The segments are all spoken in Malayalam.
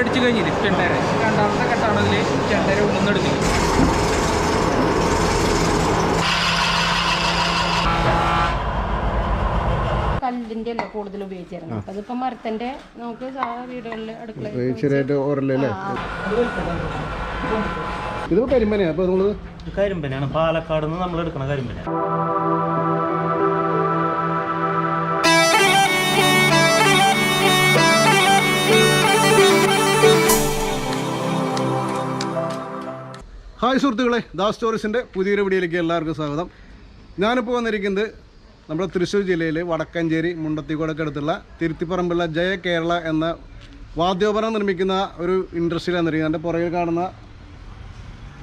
അടിച്ചു കഴിഞ്ഞില്ല ചെണ്ടര രണ്ടാമത്തെ കെട്ടാണ് അതിൽ ചെണ്ടര ഉള്ളിൽ എടുക്കുന്നത്. കല്ലിന്റെ അല്ല കൂടുതൽ ഉപയോഗിച്ചിരുന്നു. അതിപ്പോ മരത്തിന്റെ നമുക്ക് വീടുകളിൽ അടുക്കള ഇത് കരിമ്പനയാണ്. അപ്പൊ നമ്മള് കരിമ്പനാണ്, പാലക്കാട് നിന്ന് നമ്മൾ എടുക്കണ കരിമ്പന. ഹായ് സുഹൃത്തുക്കളെ, ദാസ് സ്റ്റോറീസിൻ്റെ പുതിയൊരു വീഡിയോയിലേക്ക് എല്ലാവർക്കും സ്വാഗതം. ഞാനിപ്പോൾ വന്നിരിക്കുന്നത് നമ്മുടെ തൃശ്ശൂർ ജില്ലയിൽ വടക്കഞ്ചേരി മുണ്ടത്തിക്കോടൊക്കെ അടുത്തുള്ള തിരുത്തിപ്പറമ്പുള്ള ജയ കേരള എന്ന വാദ്യോപകരണം നിർമ്മിക്കുന്ന ഒരു ഇൻഡസ്ട്രിയിലാണ് വന്നിരിക്കുന്നത്. എൻ്റെ പുറകിൽ കാണുന്ന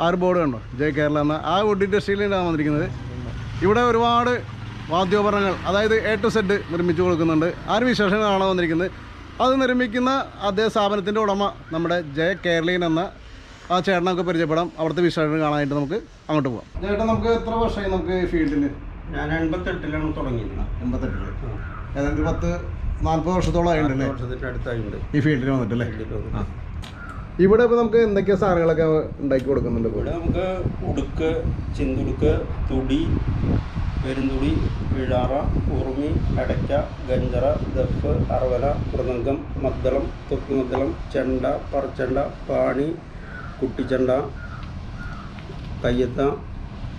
ആ ഒരു ബോർഡ് കണ്ടോ, ജയ കേരള എന്ന ആ വുഡ് ഇൻഡസ്ട്രിയിലാണ് വന്നിരിക്കുന്നത്. ഇവിടെ ഒരുപാട് വാദ്യോപകരണങ്ങൾ, അതായത് A to Z നിർമ്മിച്ചു കൊടുക്കുന്നുണ്ട്. ആ ഒരു വിശേഷങ്ങളാണ് വന്നിരിക്കുന്നത്. അത് നിർമ്മിക്കുന്ന അതേ സ്ഥാപനത്തിൻ്റെ ഉടമ നമ്മുടെ ജയ കേരളീൻ എന്ന ആ ചേട്ടനൊക്കെ പരിചയപ്പെടാം. അവിടുത്തെ വിശേഷങ്ങൾ കാണാനായിട്ട് നമുക്ക് അങ്ങോട്ട് പോകാം. ചേട്ടാ, നമുക്ക് എത്ര വർഷമായി നമുക്ക് ഫീൽഡിൽ? ഞാൻ 88-ലാണ് തുടങ്ങിയത്. 88 ഏതാണ്ട് 40 വർഷത്തോളം ആയിട്ടുണ്ടല്ലേ അടുത്തായിട്ടുണ്ട് ഈ ഫീൽഡിൽ വന്നിട്ടല്ലേ. ഇവിടെ ഇപ്പോൾ നമുക്ക് എന്തൊക്കെയാ സാധനങ്ങളൊക്കെ ഉണ്ടാക്കി കൊടുക്കുന്നുണ്ട്? ഇവിടെ നമുക്ക് ഉടുക്ക്, ചിന്തുടുക്ക്, തുടി, പെരുന്തുടി, പിഴാറ, ഉറുമി, അടയ്ക്ക, ഗഞ്ചറ, ദഫ്, അറവല, മൃദംഗം, മദ്ദളം, തൊപ്പി മദ്ദളം, ചെണ്ട, പറച്ചെണ്ട, പാണി, കുട്ടിച്ചെണ്ട, കയ്യത്ത,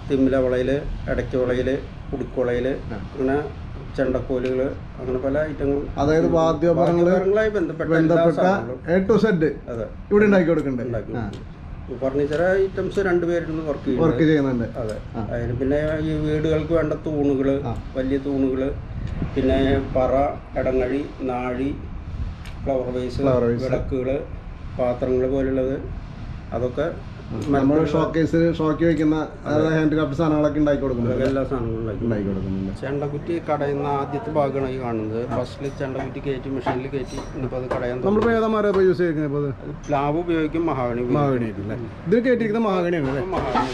തിമ്മില വളയിൽ, അടയ്ക്ക വളയിൽ, ഉടുക്കുളയിൽ, അങ്ങനെ ചെണ്ടക്കോലുകൾ, അങ്ങനെ പല ഐറ്റങ്ങളും, അതായത് വാദ്യോപകരണങ്ങളുമായി ബന്ധപ്പെട്ട A to Z അതെ ഇവിടെ ഉണ്ടാക്കി കൊടുക്കുന്നുണ്ട്. ഫർണിച്ചർ ഐറ്റംസ് 2 പേരിരുന്ന് വർക്ക് ചെയ്യുന്നുണ്ട്. അതെ. അതിന് പിന്നെ ഈ വീടുകൾക്ക് വേണ്ട തൂണുകൾ, വലിയ തൂണുകൾ, പിന്നെ പറ, ഇടങ്ങഴി, നാഴി, ഫ്ലവർ വേസ്, വിളക്കുകൾ, പാത്രങ്ങൾ പോലുള്ളത്, അതൊക്കെ നമ്മൾ ഷോക്കി വെക്കുന്ന ഹാൻഡ് ക്രാഫ്റ്റ് സാധനങ്ങളൊക്കെ ഉണ്ടാക്കി കൊടുക്കുന്നുണ്ട്. എല്ലാ സാധനങ്ങളും ഉണ്ടാക്കി കൊടുക്കുന്നുണ്ട്. ചെണ്ടക്കുറ്റി കടയുന്ന ആദ്യത്തെ ഭാഗമാണ് ഈ കാണുന്നത്. ഫസ്റ്റിൽ ചെണ്ടക്കുറ്റി കയറ്റി മെഷീനിൽ കയറ്റി ഇന്നിപ്പോൾ അത് കടയാൻ നമ്മളിപ്പോൾ ഏതാ മരം യൂസ് ചെയ്യുന്നത്? പ്ലാവ് ഉപയോഗിക്കും, മഹാഗണി മഹാഗണിയായിട്ടില്ലേ? ഇത് കയറ്റിയിരിക്കുന്ന മഹാഗണിയാണ് അല്ലേ? മഹാഗണി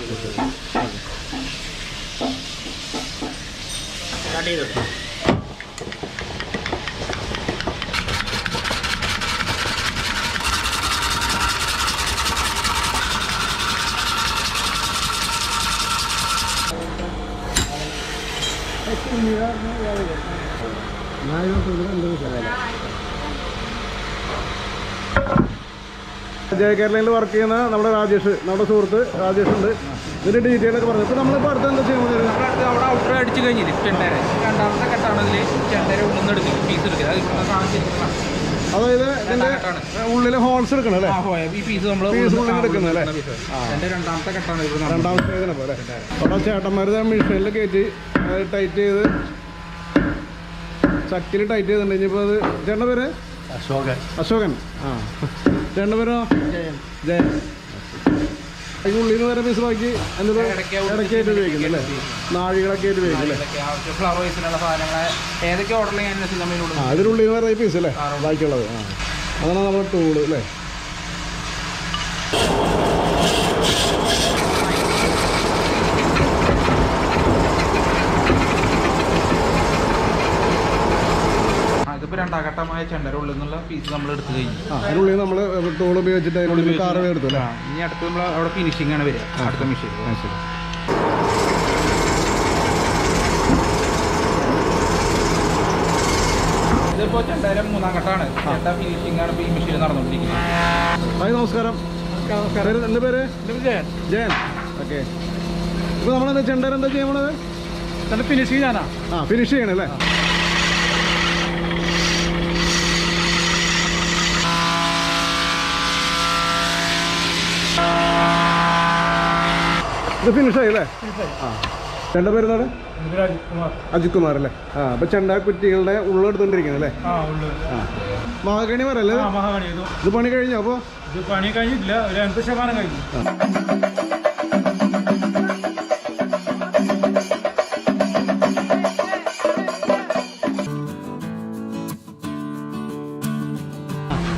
ജയ കേരളയിൽ വർക്ക് ചെയ്യുന്ന നമ്മുടെ രാജേഷ്, നമ്മുടെ സുഹൃത്ത് രാജേഷ് ഉണ്ട്. ഇതിന്റെ ഡീറ്റെയിൽ ഒക്കെ പറഞ്ഞു. ഇപ്പൊ നമ്മളിപ്പോൾ അടുത്ത് എന്താ ചെയ്യുന്നത്? അവിടെ ഔട്ടർ അടിച്ചു കഴിഞ്ഞില്ല ചെണ്ടര രണ്ടാമത്തെ കെട്ടാണ് അതിൽ ചെണ്ടര ഉള്ളിൽ എടുക്കുന്നത്, പീസ് എടുക്കുക. അതായത് ഇതിന്റെ ഉള്ളില് ഹോൾസ് എടുക്കണം അല്ലേ? ഈ പീസ് നമ്മൾ എടുക്കുന്നത് അല്ലേ? രണ്ടാമത്തെ കെട്ടാണ്. രണ്ടാമത്തെ പോലെ അവിടെ ചേട്ടന്മാർ മെഷീനിൽ കയറ്റി ടൈറ്റ് ചെയ്ത് ചക്കിൽ ടൈറ്റ് ചെയ്തിട്ടുണ്ട്. ഇനിയിപ്പോൾ അത് ചേട്ടൻ്റെ പേര് അശോകൻ. ആ, ചേട്ടൻ്റെ പേരോ? ജയൻ. അതിന് ഉള്ളിൽ നിന്ന് വരെ പീസ് ബാക്കി എന്നിട്ട് ഇടയ്ക്കായിട്ട് ഉപയോഗിക്കുന്നു അല്ലേ? നാഴികളൊക്കെ ആയിട്ട് ഉപയോഗിക്കും അല്ലേ? ഫ്ലവർ വൈസിനുള്ള സാധനങ്ങൾ ഏതൊക്കെ ഓർഡർ ചെയ്യാൻ അതിനുള്ളിൽ നിന്ന് വരെ പീസ് അല്ലേ ബാക്കിയുള്ളത്? ആ, അതാണ് നമ്മുടെ ടൂള് അല്ലേ? ഇതിപ്പോൾ രണ്ടാഘട്ടമായ ചെണ്ടര ഉള്ളിൽ നിന്നുള്ള പീസ് നമ്മൾ എടുത്തു കഴിഞ്ഞു. അതിനുള്ളിൽ നമ്മൾ ടൂൾ ഉപയോഗിച്ചിട്ട് അതിനുള്ളിൽ കാർവ് എടുത്തു അല്ലേ? ഇനി അടുത്ത് നമ്മൾ അവിടെ ഫിനിഷിംഗ് ആണ് വരിക, അടുത്ത മെഷീൻ. ശരി. ഇതിപ്പോൾ ചെണ്ടര 3ാം ഘട്ടമാണ്. ചെണ്ട ഫിനിഷിംഗ് ആണ് ഇപ്പോൾ ഈ മെഷീൻ നടന്നുകൊണ്ടിരിക്കുന്നത്. ഹായ്, നമസ്കാരം. എൻ്റെ പേര് ജയൻ. ജയൻ, ഓക്കെ. ഇപ്പോൾ നമ്മളെന്താ ചെണ്ടര എന്താ ചെയ്യുന്നത്? ചെണ്ട ഫിനിഷിംഗ് ഞാനാ. ആ, ഫിനിഷ് ചെയ്യണല്ലേ? ഇത് ഫിനിഷായി അല്ലേ? ആ, ചെണ്ട പേരുന്നാണ് അജിത് കുമാർ അല്ലേ? ആ, അപ്പൊ ചെണ്ട കുറ്റികളുടെ ഉള്ളെടുത്തോണ്ടിരിക്കുന്നത് അല്ലേ? ആ, മഹാഗണി പറയല്ലേ? ഇത് പണി കഴിഞ്ഞോ? അപ്പൊ ഇത് പണി കഴിഞ്ഞിട്ടില്ല, ഒരു 80% കഴിഞ്ഞു.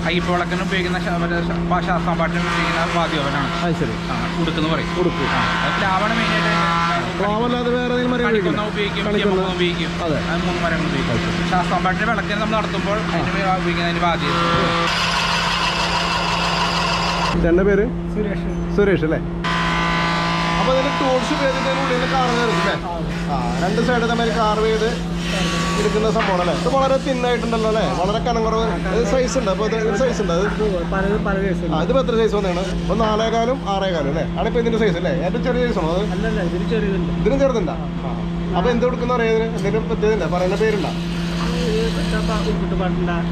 അയ്യപ്പ വിളക്കിന് ഉപയോഗിക്കുന്ന ശാസ്താംപാട്ടിന് ഉപയോഗിക്കുന്ന വാദ്യോപകരണമാണ്. അത് ശരി. ഉടുക്കെന്ന് പറയും. ഉടുപ്പ്. അത് പ്ലാവാണ് മെയിനായിട്ട്. പ്ലാവല്ലാതെ വേറെ ഉപയോഗിക്കും, ഉപയോഗിക്കും. അതെ, അത് 3 മരങ്ങൾ ഉപയോഗിക്കും. ശാസ്താംപാട്ടിന്റെ വിളക്കിന് നമ്മൾ നടത്തുമ്പോൾ അതിന് ഉപയോഗിക്കുന്നതിന് വാദ്യം ചേട്ടൻ്റെ പേര് സുരേഷ് അല്ലേ? അപ്പോൾ ഇതിന് ടൂൾസ് ചെയ്തിട്ട് ഉള്ളിൽ കാർ കയറില്ലേ? രണ്ട് സൈഡ് തമ്മിൽ കാർ ചെയ്ത് ഇരിക്കുന്ന സംഭവം അല്ലേ? ഇത് വളരെ തിന്നായിട്ടുണ്ടല്ലോ അല്ലേ? വളരെ കനം കുറവ് സൈസ് ഉണ്ട്. അപ്പോൾ ഇത് സൈസ് ഉണ്ട് അത് ഇതിപ്പോൾ എത്ര സൈസ് വന്നതാണ്? ഇപ്പോൾ 4.25 6.25 അല്ലേ? ആണ് ഇപ്പോൾ ഇതിൻ്റെ സൈസ് അല്ലേ? ഏറ്റവും ചെറിയ സൈസാണോ അത്? ഇതിനും ചെറുതുണ്ടോ? അപ്പോൾ എന്ത് കൊടുക്കുന്ന പറയുന്നത്? എന്തെങ്കിലും പ്രത്യേകത ഉണ്ടോ? പറയുന്ന പേരുണ്ടോ?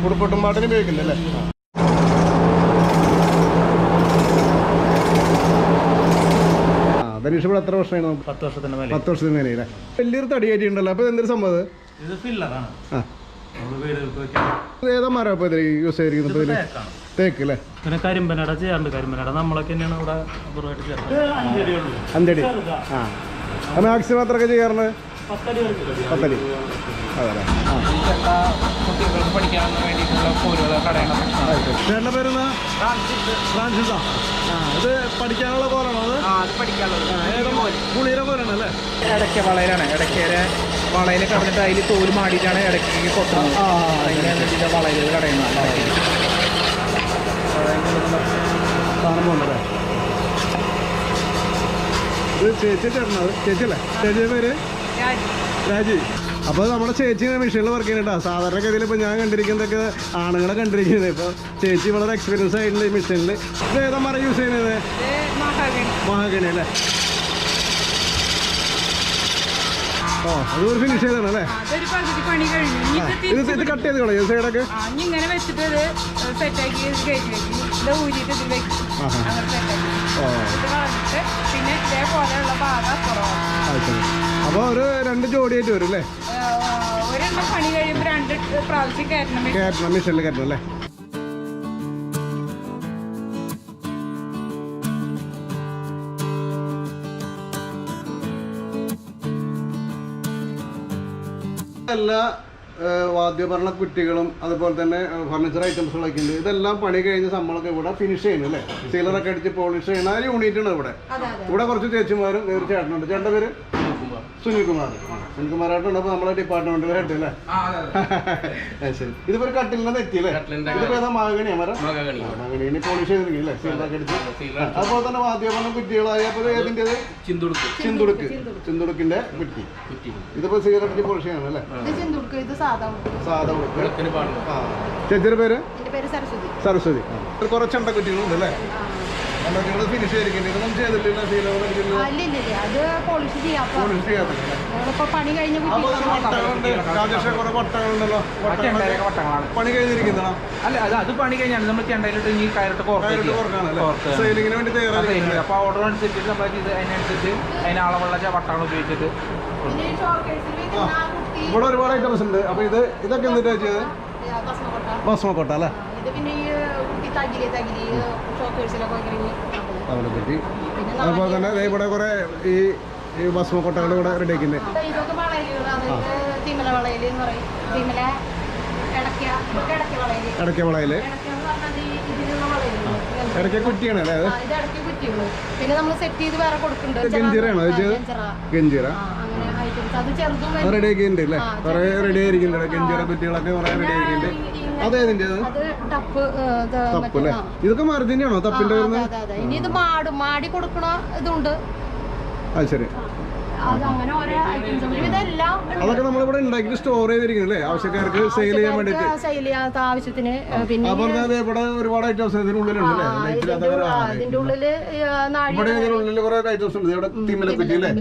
ഉടുപ്പൊട്ടും പാട്ടിന് ഉപയോഗിക്കുന്നില്ലേ? ധനീഷ് ഇവിടെ എത്ര വർഷമാണ്? 10 വർഷത്തിന് മേലെ. 10 വർഷത്തിന് മേലെ അല്ലേ? വലിയൊരു തടിയായിട്ടുണ്ടല്ലോ. അപ്പോൾ എന്തൊരു സംഭവം? ഏതാ മരം ഇപ്പോൾ ഇതിൽ യൂസ് ചെയ്തിരിക്കുന്നത്? തേക്ക് അല്ലേ? പിന്നെ കരിമ്പനട ചെയ്യാറുണ്ട്. കരിമ്പനട നമ്മളൊക്കെ തന്നെയാണ് ഇവിടെ അപൂർവമായിട്ട് ചേർത്ത്. 5 അടി. മാക്സിമം എത്രയൊക്കെ ചെയ്യാറുണ്ട്? 10 അടി. അതല്ലേ? കുട്ടികൾക്ക് പഠിക്കാൻ വേണ്ടിയിട്ടുള്ള കോരുകൾ കടയാണ്. ചേട്ടൻ്റെ പേരെന്നാ? ഫ്രാൻസിസാ. ഇത് പഠിക്കാനുള്ള പോലാണോ അത്? അത് പഠിക്കാനുള്ളത് പുളിയുടെ പോലാണ് അല്ലേ? ഇടയ്ക്ക വളയിലാണ്. ഇടയ്ക്കേരെ വളയിൽ കടന്നിട്ട് അതിൽ തോല് മാടിയിട്ടാണ് ഇടയ്ക്ക് കൊട്ടുന്നത്. അതിനെ വളയിൽ കടയുന്നത്. സാധനമുണ്ടല്ലേ? ഇത് ചേച്ചി ചേട്ടനത്? ചേച്ചിയല്ലേ? ചേച്ചിയുടെ പേര് രാജി. അപ്പോൾ നമ്മുടെ ചേച്ചി മെഷീനിൽ വർക്ക് ചെയ്യുന്നുണ്ടാ. സാധാരണഗതിയിൽ ഇപ്പോൾ ഞാൻ കണ്ടിരിക്കുന്നതൊക്കെ ആണുങ്ങളെ കണ്ടിരിക്കുന്നത്. ഇപ്പോൾ ചേച്ചി വളരെ എക്സ്പീരിയൻസ് ആയിട്ടുള്ള ഈ മെഷീനിൽ. ഇത് ഏതാ മരം യൂസ് ചെയ്യുന്നത്? മഹാഗണി അല്ലേ? ഓ അതൊരു ഫിനിഷ് ചെയ്താണ് അല്ലേ? ഇത് കട്ട് ചെയ്ത് കളയും സൈഡൊക്കെ. ഇങ്ങനെ വെച്ചിട്ട് സെറ്റാക്കി പിന്നെ ഇതേപോലെയുള്ള ഭാഗം കുറവാണ്. അപ്പോൾ ഒരു 2 ജോഡിയായിട്ട് വരും അല്ലേ? ഒരെണ്ണം പണി കഴിയുമ്പോൾ 2 പ്രാവശ്യം കയറ്റണം. മെഷീനിൽ കയറ്റണം അല്ലേ? എല്ലാ വാദ്യോപകരണ കുറ്റികളും അതുപോലെ തന്നെ ഫർണിച്ചർ ഐറ്റംസുകളൊക്കെ ഉണ്ട്. ഇതെല്ലാം പണി കഴിഞ്ഞ് നമ്മളൊക്കെ ഇവിടെ ഫിനിഷ് ചെയ്യുന്നു അല്ലേ? സീലറൊക്കെ അടിച്ച് പോളിഷ് ചെയ്യുന്ന ആ യൂണിറ്റ് ഉണ്ട് ഇവിടെ. ഇവിടെ കുറച്ച് ചേച്ചിമാരും തീർച്ചയായിട്ടും. ചേട്ടൻ്റെ പേര്? സുനിൽകുമാർ. സുനിൽകുമാറായിട്ടുണ്ട്. അപ്പോൾ നമ്മളെ ഡിപ്പാർട്ട്മെന്റിൽ ഹെഡ് അല്ലേ? ശരി. ഇതിപ്പോൾ ഒരു കട്ടിലിനെ തെറ്റിയല്ലേ? ഇതിപ്പോൾ ഏതാ മഹാഗണിയാ മരം? Mahogany polish ചെയ്തിരിക്കില്ലേ? സീലറൊക്കെ അടിച്ച്. അതുപോലെ തന്നെ വാദ്യോപകരണ കുറ്റികളായ അപ്പോൾ ഏതിൻ്റെത്? ചിന്തുടുക്കിന്റെ കുറ്റി. ഇതിപ്പോൾ സീലറടിച്ച് പോളിഷ് ചെയ്യണം അല്ലേ? സാധാ ഉടുപ്പ്. ചേച്ചിയുടെ പേര്? സരസ്വതി. കുറച്ചുണ്ട കുറ്റികളുണ്ട് അല്ലേ? ഫിനിഷ് ചെയ്തിരിക്കുന്നത് ഇതൊന്നും ചെയ്തിട്ടില്ല. പണി കഴിഞ്ഞിരിക്കുന്നതാണോ? അല്ല അത് പണി കഴിഞ്ഞാണ് നമ്മൾ ചെണ്ടയിലിട്ട് ഈ കയറിട്ട് സെയിലിങ്ങിന് വേണ്ടി തയ്യാറായി. അപ്പോൾ ഓർഡർ അനുസരിച്ചിട്ട് നമ്മൾ അതിനനുസരിച്ച് അതിന് അളവുള്ള വട്ടങ്ങൾ ഉപയോഗിച്ചിട്ട്. ഇവിടെ ഒരുപാട് ഐറ്റംസ് ഉണ്ട്. അപ്പോൾ ഇതൊക്കെ എന്തിനാ ചെയ്തത്? ഭസ്മക്കൊട്ട അല്ലേ? അവനെ പറ്റി. അതുപോലെ തന്നെ ഇവിടെ കുറെ ഈ ഭസ്മക്കൊട്ടകൾ ഇവിടെ റെഡി ആക്കുന്നത്. ഇടയ്ക്ക വളയില് ഇടയ്ക്ക കുറ്റിയാണ് അല്ലേ? അത് പിന്നെ നമ്മൾ സെറ്റ് ചെയ്ത് വേറെ കൊടുക്കുന്നുണ്ട്. ഗഞ്ചിറാണോ? ഗഞ്ചിറ റെഡി ആക്കിയിട്ടുണ്ട് അല്ലേ? കുറെ റെഡി ആയിരിക്കുന്നുണ്ട്. ഗഞ്ചിറ കുറ്റികളൊക്കെ കുറെ റെഡി ആക്കിയിട്ടുണ്ട്. അതേതിൻ്റെ തപ്പ് അല്ലേ? ഇതൊക്കെ മരത്തിൻ്റെ ആണോ തപ്പിന്റെ വരുന്നത്? ഇനി ഇത് മാടി കൊടുക്കണ ഇതുണ്ട്. അത് ശരി. അതൊക്കെ നമ്മളിവിടെ ഉണ്ടാക്കി സ്റ്റോർ ചെയ്തിരിക്കുന്നത് ആവശ്യക്കാർക്ക് സെയിൽ ചെയ്യാൻ വേണ്ടിട്ട്. ആവശ്യത്തിന്. പിന്നെ ഇവിടെ ഒരുപാട് ഐറ്റംസ് ഇതിനുള്ളിലുണ്ട്. ഇതിന്റെ ഉള്ളില് ഇവിടെ കുറെ ഐറ്റംസ് ഉണ്ട്. ഇവിടെ തിമ്മലക്കുറ്റി അല്ലേ?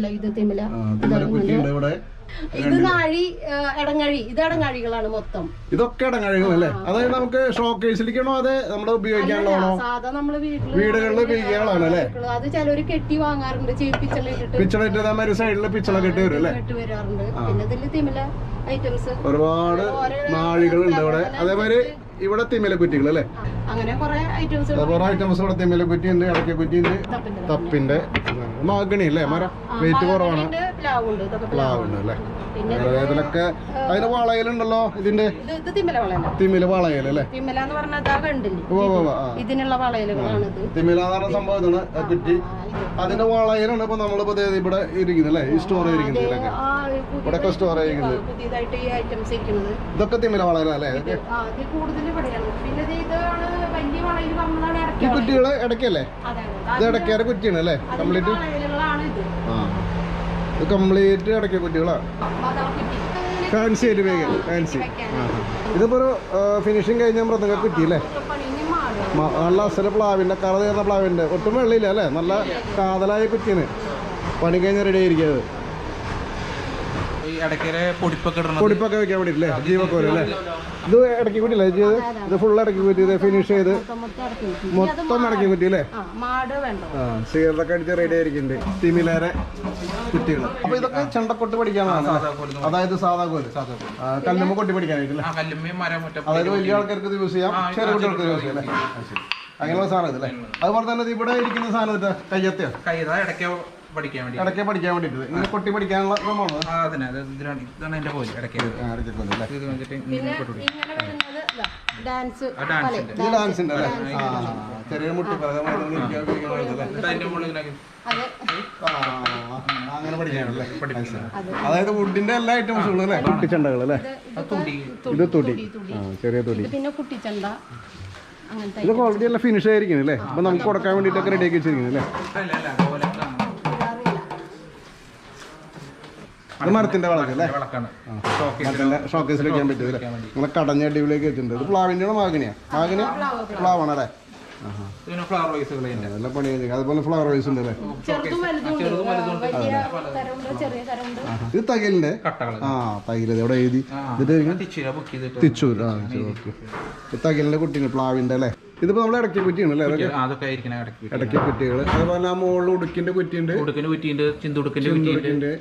തിമ്മലക്കുറ്റി ഉണ്ട് ഇവിടെ. ഇത് നാഴി ഇടങ്ങഴി. ഇത് ഇടങ്ങഴികളാണ് മൊത്തം. ഇതൊക്കെ ഇടങ്ങഴികളല്ലേ? അതായത് നമുക്ക് ഷോക്കേസിലേക്കാണോ അതെ നമ്മുടെ ഉപയോഗിക്കാനുള്ളതാണോ? സാധാ നമ്മള് വീടുകളിൽ ഉപയോഗിക്കാനുള്ളതാണ് അല്ലേ? അത് ചിലര് കെട്ടി വാങ്ങാറുണ്ട്. പിച്ചളിട്ട് സൈഡില് പിച്ചള കെട്ടി വരും അല്ലേ? വരാറുണ്ട്. പിന്നെ ഇതില് തിമില ഐറ്റംസ് ഒരുപാട് നാഴികളുണ്ട് ഇവിടെ. അതേമാതിരി ഇവിടെ തിമ്മലക്കുറ്റികൾ അല്ലേ? അങ്ങനെ കുറെ ഐറ്റംസ് ഇവിടെ തിമ്മലക്കുറ്റി ഉണ്ട്, ഇടയ്ക്കുറ്റി ഉണ്ട്, തപ്പിന്റെ മാഗണി അല്ലേ? മരം വെയിറ്റ് കുറവാണ്. പ്ലാവുണ്ട് അല്ലേ? ഇതിലൊക്കെ അതിന് വളയിലുണ്ടല്ലോ. ഇതിന്റെ തിമ്മില വളയൽ അല്ലേ? ഇതിനുള്ള വളയലുകളാണ്. തിമ്മില എന്ന് പറഞ്ഞ സംഭവം ഇതാണ് കുറ്റി. അതിന്റെ വളയിലാണ് ഇപ്പൊ നമ്മളിപ്പോ ഇവിടെ ഇരിക്കുന്നത് അല്ലേ? ഈ സ്റ്റോർ ചെയ്തിരിക്കുന്നത് ഇവിടെ സ്റ്റോർ ചെയ്തിരിക്കുന്നത്. ഇതൊക്കെ തിമ്മില വളയലല്ലേ? കൂടുതൽ ഇവിടെയാണ്. പിന്നെ ഇതാണ് വലിയ വളയിൽ നമ്മളാണ് ഈ ഇറക്കിയത്. കുറ്റികള് ഇടയ്ക്കല്ലേ? അതെ, ഇത് ഇടയ്ക്കാരെ കുറ്റിയാണ് അല്ലേ? അതിന്റെ കംപ്ലീറ്റ് വളയിലുകളാണ് ഇത്. ഇത് കംപ്ലീറ്റ് ഇടയ്ക്ക കുറ്റികളാ. മദർകുറ്റി. ഫാൻസി ആയിട്ട് ഉപയോഗിക്കാം. ഫാൻസി. ഇതിപ്പോ ഒരു ഫിനിഷിങ് കഴിഞ്ഞ മൃദംഗ കുറ്റി അല്ലേ? പണിഞ്ഞ് മാടും. നല്ല അസല പ്ലാവിൻ്റെ കറ തീർന്ന പ്ലാവിൻ്റെ ഒട്ടും വെള്ളയില്ല അല്ലേ? നല്ല കാതലായ കുറ്റിയാണ്. പണി കഴിഞ്ഞ് റെഡി ആയിരിക്കുന്നത്. ഈ ഇടയ്ക്കര പൊടിപ്പൊക്കെ ഇടണം. പൊടിപ്പൊക്കെ വെക്കാൻ വേണ്ടിയില്ലേ? ജീവക്കോല് അല്ലേ? ഇത് ഇടയ്ക്ക് കുറ്റിയല്ലേ ചെയ്ത്? ഇത് ഫുൾ ഇടയ്ക്ക് കുറ്റി. ഇത് ഫിനിഷ് ചെയ്ത് മൊത്തം ഇടയ്ക്ക് കുറ്റി അല്ലേ? മാട് വേണ്ടോ? സീറൊക്കെ അടിച്ച് റെഡി ആയിരിക്കുന്നുണ്ട്. തിമിലേറെ കുറ്റികൾ. അപ്പൊ ഇതൊക്കെ ചെണ്ടക്കൊട്ട് പഠിക്കാനാണ്, അതായത് സാധാ കോല് കല്ലുമ്മ കൊട്ടി പഠിക്കാനായിട്ടില്ലേ? അതായത് വലിയ ആൾക്കാർക്ക് ഇത് യൂസ് ചെയ്യാം, ചെറിയ കുട്ടികൾക്ക് യൂസ് ചെയ്യാം അല്ലേ? അങ്ങനെയുള്ള സാധനം ഇതല്ലേ? അതുപോലെ തന്നെ ഇവിടെ ഇരിക്കുന്ന സാധനം ഇതാ കയ്യത്തയോ? ഇടയ്ക്ക് പഠിക്കാൻ വേണ്ടി, ഇടയ്ക്ക് പഠിക്കാൻ വേണ്ടിയിട്ട് ഇങ്ങനെ കൊട്ടി പഠിക്കാനുള്ള ശ്രമമാണ്. ഇതാണ് എന്റെ കോല്. ഇടയ്ക്ക് ഇത് വെച്ചിട്ട് പിന്നെ ഇങ്ങനെ വരുന്നത് ഡാൻസ്. ഇത് ഡാൻസിന്റെ അല്ലേ? ചെറിയ മുട്ടി അങ്ങനെ പഠിക്കാനല്ലേ? അതായത് വുഡിന്റെ എല്ലാ ഐറ്റംസുകളും അല്ലേ? കുട്ടിച്ചണ്ടകൾ അല്ലേ? ഇത് തുടി. ചെറിയ തുടി. പിന്നെ കുട്ടിച്ചണ്ട. അങ്ങനത്തെ ഇത് ക്വാളിറ്റി എല്ലാം ഫിനിഷ് ആയിരിക്കും അല്ലേ? അപ്പൊ നമുക്ക് കൊടുക്കാൻ വേണ്ടിയിട്ടൊക്കെ റെഡി ആക്കി വെച്ചിരിക്കുന്നു അല്ലേ? അത് മരത്തിന്റെ വളക്കല്ലേ? മരത്തിന്റെ ഷോക്കേസിൽ വെക്കാൻ പറ്റും. നിങ്ങളെ കടഞ്ഞ അടിപൊളിയൊക്കെ വെച്ചിട്ടുണ്ട്. ഇത് പ്ലാവിന്റെ മാഗനിയാ? മാഗനി പ്ലാവാണ് അല്ലേ? ഫ്ലവർ വൈസുകൾ നല്ല പണി. അതുപോലെ ഫ്ലവർ വൈസ് ഉണ്ട് അല്ലേ? ചെറുതും വലുതും വലിയ തരമുണ്ട്, ചെറിയ തരമുണ്ട്. ഇത് തകിലിന്റെ തകില് എവിടെ എഴുതി? തിച്ചൂർ. ഓക്കെ. തകിലിന്റെ കുട്ടികൾ പ്ലാവിന്റെ അല്ലേ? ഇതിപ്പോ നമ്മളെ ഇടയ്ക്ക് കുറ്റിയാണ് അല്ലേ? ഇടയ്ക്ക് കുറ്റികൾ. അതുപോലെ ആ മുകളിൽ ഉടുക്കിന്റെ കുറ്റിയുണ്ട്, ചിന്തുടുക്കിന്റെ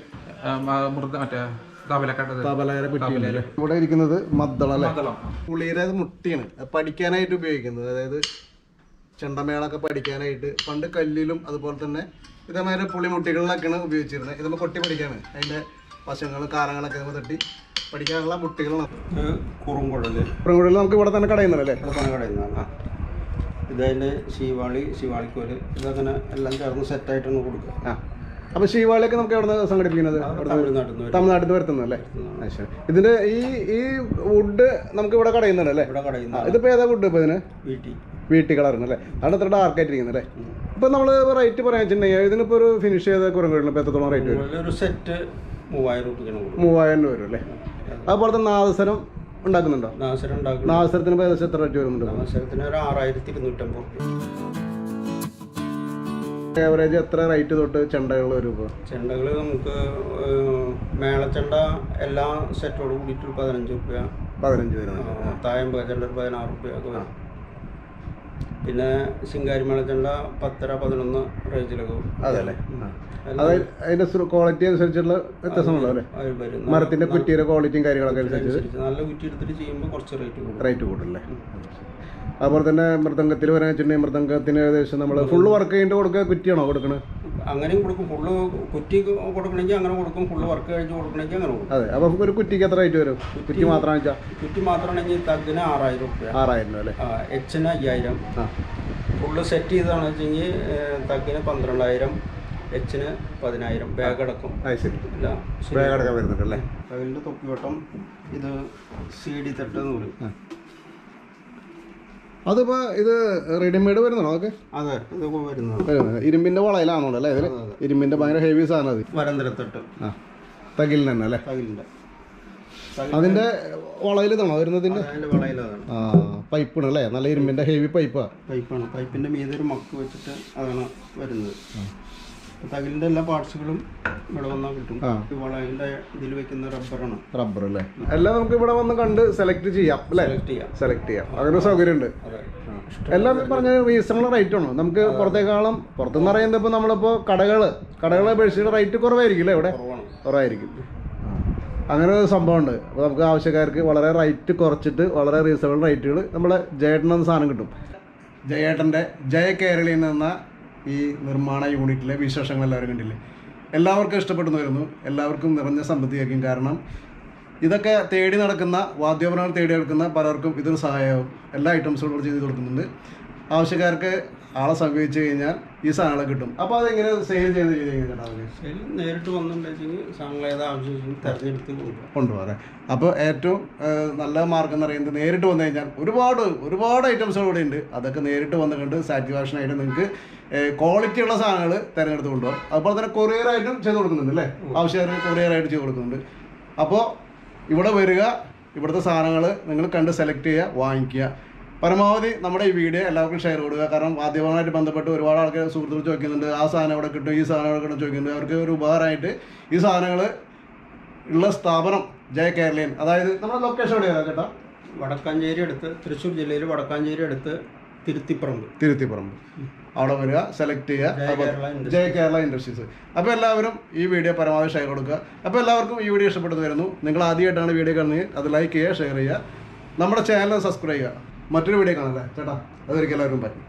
തബലയുടെ കുറ്റിയുണ്ട്. ഇവിടെ ഇരിക്കുന്നത് മദ്ദളം അല്ലേ? പുളിയുടെ മുട്ടിയാണ് പഠിക്കാനായിട്ട് ഉപയോഗിക്കുന്നത്. അതായത് ചെണ്ടമേളൊക്കെ പഠിക്കാനായിട്ട് പണ്ട് കല്ലിലും അതുപോലെ തന്നെ ഇതേമാതിരി പുളിമുട്ടികളിലൊക്കെയാണ് ഉപയോഗിച്ചിരുന്നത്. ഇതുമ്പോൾ കൊട്ടി പഠിക്കാണ്. അതിൻ്റെ വശങ്ങളും കാലങ്ങളൊക്കെ നമ്മൾ തട്ടി പഠിക്കാനുള്ള മുട്ടികളാണ്. കുറുങ്കുഴൽ നമുക്ക് ഇവിടെ തന്നെ കടയുന്നല്ലേ? ഇതതിൻ്റെ ശിവാളിക്കോല് ഇതങ്ങനെ എല്ലാം ചേർന്ന് സെറ്റായിട്ടാണ് കൊടുക്കുക. അപ്പോൾ ശിവാളിയൊക്കെ നമുക്ക് എവിടെ നിന്ന് സംഘടിപ്പിക്കുന്നത്? തമിഴ്നാട്ടിൽ നിന്ന് വരുത്തുന്നത് അല്ലേ? ഇതിന്റെ ഈ വുഡ് നമുക്ക് ഇവിടെ കടയുന്നുണ്ട് അല്ലേ? ഇതിപ്പോ ഏതാ വുഡ്? ഇപ്പൊ ഇതിന് വീട്ടി കളറുണ്ട് അല്ലേ? അതാണ് ഇത്ര ഡാർക്ക് ആയിട്ടിരിക്കുന്നത് അല്ലേ? ഇപ്പൊ നമ്മള് റേറ്റ് പറയാൻ വെച്ചിട്ടുണ്ടെങ്കിൽ ഇതിനിപ്പോ ഒരു ഫിനിഷ് ചെയ്ത കുരങ്ങുകളിൽ ഇപ്പൊ എത്രത്തോളം റേറ്റ് വരും? ഒരു സെറ്റ് 3000 വരും അല്ലേ? അതുപോലെ തന്നെ നാദസ്വരം ഉണ്ടാക്കുന്നുണ്ടോ? നാദസ്വരത്തിന് ഏകദേശം എത്ര റേറ്റ് വരുന്നുണ്ട്? നാദസ്വരത്തിന് ഒരു 6250. ഏവറേജ് എത്ര റേറ്റ് തൊട്ട് ചെണ്ടകൾ വരും? ഇപ്പോൾ ചെണ്ടകൾ നമുക്ക് മേളച്ചെണ്ട എല്ലാ സെറ്റോട് കൂടിയിട്ട് 15 രൂപ. 15 വരും. തായമ്പ ചെണ്ട 16 രൂപ ഒക്കെ വരും. പിന്നെ ശിങ്കാരി മേളച്ചെണ്ട 10-11 റേഞ്ചിലൊക്കെ. അതല്ലേ? അതായത് അതിന്റെ ക്വാളിറ്റി അനുസരിച്ചുള്ള വ്യത്യാസമുള്ളൂ അല്ലേ? മരത്തിന്റെ കുറ്റിയുടെ ക്വാളിറ്റിയും കാര്യങ്ങളൊക്കെ അനുസരിച്ച് നല്ല കുറ്റി എടുത്തിട്ട് ചെയ്യുമ്പോൾ കുറച്ച് റേറ്റ് കൂടുതലല്ലേ? അതുപോലെ തന്നെ മൃദംഗത്തിൽ വരാൻ വെച്ചിട്ടുണ്ടെങ്കിൽ മൃദംഗത്തിന് ഏകദേശം നമ്മൾ ഫുള്ള് വർക്ക് കഴിഞ്ഞിട്ട് കൊടുക്കുക കുറ്റിയാണോ കൊടുക്കണത്? അങ്ങനെയും കൊടുക്കും. ഫുള്ള് കുറ്റി കൊടുക്കണമെങ്കിൽ അങ്ങനെ കൊടുക്കും. ഫുള്ള് വർക്ക് കഴിഞ്ഞ് കൊടുക്കണമെങ്കിൽ അങ്ങനെ കൊടുക്കും. അതെ. അപ്പോൾ ഒരു കുറ്റിക്ക് എത്ര റേറ്റ് വരും? കുറ്റി മാത്രമാണ് കുറ്റി മാത്രമാണെങ്കിൽ തഗ്ഗിന് 6000 രൂപ. 6000 അല്ലേ? എച്ചിന് 5000. ഫുള്ള് സെറ്റ് ചെയ്താണെന്ന് വെച്ചെങ്കിൽ തഗ്ഗിന് 12000, എച്ചിന് 10000. ബാഗ് അടക്കം. ശരി. ബാഗ് അടക്കം വരുന്നുണ്ടല്ലേ? തകിലിൻ്റെ തൊപ്പിവട്ടം ഇത് CD തട്ട് എന്ന് പറയും. അതിപ്പോ ഇത് റെഡിമെയ്ഡ് വരുന്നതാണോ? അതൊക്കെ അതെ, ഇതൊക്കെ വരുന്നത് ഇരുമ്പിന്റെ വളയിലാണോ അല്ലേ? ഇതിൽ ഇരുമ്പിന്റെ ഭയങ്കര ഹെവി സാധനം. അത് വരന്തരത്തട്ട് തകിലിന് തന്നെ അല്ലേ? തകിലിൻ്റെ അതിന്റെ വളയിൽ ഇതാണോ വരുന്നതിന്റെ? വളയിലാണ്. പൈപ്പാണ് അല്ലേ? നല്ല ഇരുമ്പിന്റെ ഹെവി പൈപ്പാണ്. പൈപ്പിന്റെ മീതെ ഒരു മക്ക് വെച്ചിട്ട് അതാണ് വരുന്നത്. തകിലിന്റെ എല്ലാ പാർട്സുകളും ഇവിടെ വന്നാൽ കിട്ടും. വളയിന്റെ ഇതിൽ വെക്കുന്ന റബ്ബറാണ്. റബ്ബർ അല്ലേ? എല്ലാം നമുക്ക് ഇവിടെ വന്ന് കണ്ട് സെലക്ട് ചെയ്യാം അല്ലേ? സെലക്ട് ചെയ്യാം. അങ്ങനെ സൗകര്യം ഉണ്ട്. എല്ലാം പറഞ്ഞ റീസണബിൾ റേറ്റ് ആണോ? നമുക്ക് പുറത്തേക്കാളും പുറത്തുനിന്ന് പറയുന്നത് ഇപ്പോൾ നമ്മളിപ്പോൾ കടകളെ അപേക്ഷിച്ച് റേറ്റ് കുറവായിരിക്കും അല്ലേ? ഇവിടെ കുറവായിരിക്കും. അങ്ങനെ ഒരു സംഭവമുണ്ട്. അപ്പോൾ നമുക്ക് ആവശ്യക്കാർക്ക് വളരെ റേറ്റ് കുറച്ചിട്ട് വളരെ റീസണബിൾ റേറ്റുകൾ നമ്മളെ ജയേട്ടനെന്ന സാധനം കിട്ടും. ജയേട്ടൻ്റെ ജയ കേരളയിൽ നിന്ന ഈ നിർമ്മാണ യൂണിറ്റിലെ വിശേഷങ്ങൾ എല്ലാവരും കണ്ടില്ലേ? എല്ലാവർക്കും ഇഷ്ടപ്പെടുന്നു വരുന്നു. എല്ലാവർക്കും നിറഞ്ഞ സമ്പത്തിയായിരിക്കും. കാരണം ഇതൊക്കെ തേടി നടക്കുന്ന വാദ്യോപകരണങ്ങൾ തേടി നടക്കുന്ന പലർക്കും ഇതൊരു സഹായമാവും. എല്ലാ ഐറ്റംസുകളും ചെയ്ത് കൊടുക്കുന്നുണ്ട്. ആവശ്യക്കാർക്ക് ആളെ സമീപിച്ച് കഴിഞ്ഞാൽ ഈ സാധനങ്ങൾ കിട്ടും. അപ്പോൾ അതെങ്ങനെ സെയിൽ ചെയ്യുന്ന രീതി ചേട്ടാ? സെയിൽ നേരിട്ട് വന്നിട്ടുണ്ടെങ്കിൽ സാധനങ്ങൾ ഏത് ആവശ്യം തിരഞ്ഞെടുത്ത് കൊണ്ടുപോകാം. അപ്പോൾ ഏറ്റവും നല്ല മാർഗം എന്ന് പറയുന്നത് നേരിട്ട് വന്നു കഴിഞ്ഞാൽ ഒരുപാട് ഐറ്റംസുകൾ ഇവിടെ ഉണ്ട്. അതൊക്കെ നേരിട്ട് വന്ന് കണ്ട് സാറ്റിസ്ഫാക്ഷനായിട്ട് നിങ്ങൾക്ക് ക്വാളിറ്റിയുള്ള സാധനങ്ങൾ തിരഞ്ഞെടുത്ത് കൊണ്ടുപോകാം. അതുപോലെ തന്നെ കൊറിയറായിട്ടും ചെയ്ത് കൊടുക്കുന്നുണ്ട് അല്ലേ? ആവശ്യക്കാർ കൊറിയറായിട്ട് ചെയ്ത് കൊടുക്കുന്നുണ്ട്. അപ്പോൾ ഇവിടെ വരിക, ഇവിടുത്തെ സാധനങ്ങൾ നിങ്ങൾ കണ്ട് സെലക്ട് ചെയ്യുക, വാങ്ങിക്കുക. പരമാവധി നമ്മുടെ ഈ വീഡിയോ എല്ലാവർക്കും ഷെയർ കൊടുക്കുക. കാരണം മാധ്യമവുമായിട്ട് ബന്ധപ്പെട്ട് ഒരുപാട് ആൾക്കാർ സുഹൃത്തുക്കൾ ചോദിക്കുന്നുണ്ട്, ആ സാധനം എവിടെ കിട്ടും, ഈ സാധനം എവിടെ കിട്ടും ചോദിക്കുന്നുണ്ട്. അവർക്ക് ഒരു ഉപകാരമായിട്ട് ഈ സാധനങ്ങൾ ഉള്ള സ്ഥാപനം ജയ കേരളീയൻ, അതായത് നമ്മുടെ ലൊക്കേഷൻ എവിടെയാണ് ചേട്ടാ? വടക്കാഞ്ചേരി അടുത്ത്, തൃശ്ശൂർ ജില്ലയിൽ വടക്കാഞ്ചേരി അടുത്ത് തിരുത്തിപ്പറമ്പ് അവിടെ വരിക, സെലക്ട് ചെയ്യുക, ജയ കേരള ഇൻഡസ്ട്രീസ്. അപ്പോൾ എല്ലാവരും ഈ വീഡിയോ പരമാവധി ഷെയർ കൊടുക്കുക. അപ്പോൾ എല്ലാവർക്കും ഈ വീഡിയോ ഇഷ്ടപ്പെട്ടു വരുന്നു. നിങ്ങൾ ആദ്യമായിട്ടാണ് വീഡിയോ കാണുന്നത്, അത് ലൈക്ക് ചെയ്യുക, ഷെയർ ചെയ്യുക, നമ്മുടെ ചാനൽ സബ്സ്ക്രൈബ് ചെയ്യുക. മറ്റൊരു വീഡിയോ കാണാം അല്ലേ ചേട്ടാ? അതൊരിക്കലും എല്ലാവർക്കും പറ്റും.